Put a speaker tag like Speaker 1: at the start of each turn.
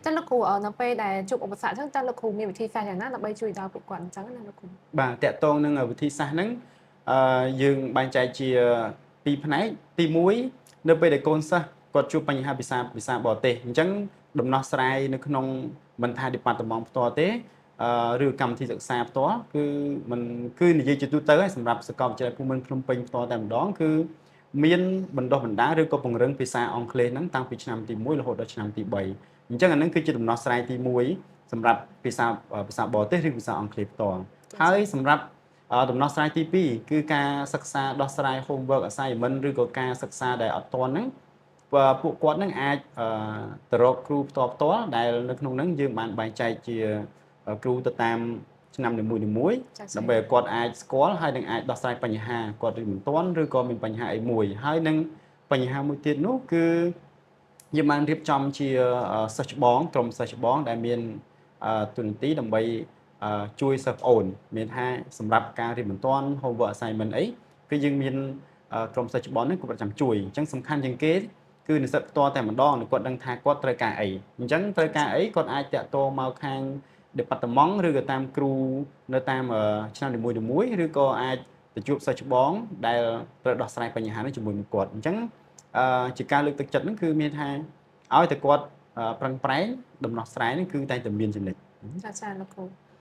Speaker 1: ចាលោកគ្រូនៅពេលដែលជួបឧបសគ្គអញ្ចឹងតើលោកគ្រូមានវិធីសាស្ត្រយ៉ាងណាដើម្បីជួយដល់ពួកគាត់អញ្ចឹងណាលោកគ្រូ
Speaker 2: បាទតកតងនឹងវិធីសាស្ត្រហ្នឹងយើងបែងចែកជាពីរផ្នែកទី1នៅពេលដែលកូនសិស្សគាត់ជួបបញ្ហាភាសាបរទេសអញ្ចឹងដំណោះស្រាយនៅក្នុងមិនថា department ផ្ទាល់ទេឬកម្មវិធីសិក្សាផ្ទាល់គឺมันគឺនិយាយជាទូទៅហើយសម្រាប់សាកលវិទ្យាល័យភូមិន្ទភ្នំពេញផ្ទាល់តែម្ដងគឺមានបណ្ដុះបណ្ដាលឬក៏ពង្រឹងភាសាអង់គ្លេសហ្នឹងតាំងពីឆ្នាំទី1រហូតដល់ឆ្នាំទី3អញ្ចឹងអាហ្នឹងគឺជាដំណោះស្រាយទី1សម្រាប់ភាសាបរទេសឬភាសាអង់គ្លេសផ្ទាល់ហើយសម្រាប់ដំណោះស្រាយទី2គឺការសិក្សាដោះស្រាយ homework assignment ឬក៏ការសិក្សាដែលអត់ទាន់ហ្នឹងពួកគាត់នឹងអាចទៅរកគ្រូផ្ទាល់ដែលនៅក្នុងហ្នឹងយើងបានបែងចែកជាគ្រូទៅតាមឆ្នាំនីមួយៗដើម្បីឲ្យគាត់អាចស្គាល់ហើយនឹងអាចដោះស្រាយបញ្ហាគាត់ឬមិនទាន់ឬក៏មានបញ្ហាអីមួយហើយនឹងបញ្ហាមួយទៀតនោះគឺយើងបានរៀបចំជាសិស្សច្បងក្រុមសិស្សច្បងដែលមានទូនាទីដើម្បីជួយសិស្សប្អូនមានថាសម្រាប់ការរៀនមិនទាន់ homework assignment អីគឺយើងមានក្រុមសិស្សច្បងនេះគាត់ប្រចាំជួយអញ្ចឹងសំខាន់ជាងគេគឺនិស្សិតផ្ទាល់តែម្ដងគាត់ដឹងថាគាត់ត្រូវការអីអញ្ចឹងត្រូវការអីគាត់អាចតាក់ទងមកខាង department ឬក៏តាមគ្រូនៅតាមឆ្នាំនីមួយៗឬក៏អាចទៅជួបសិស្សច្បងដែលត្រូវដោះស្រាយបញ្ហានេះជាមួយនឹងគាត់អញ្ចឹងជាការលើកទឹកចិត្តហ្នឹងគឺមានថាឲ្យតែគាត់ប្រឹងប្រែងដំណោះស្រាយហ្នឹងគឺតែតែមានចំណុច
Speaker 1: ចាលោកគ្រូ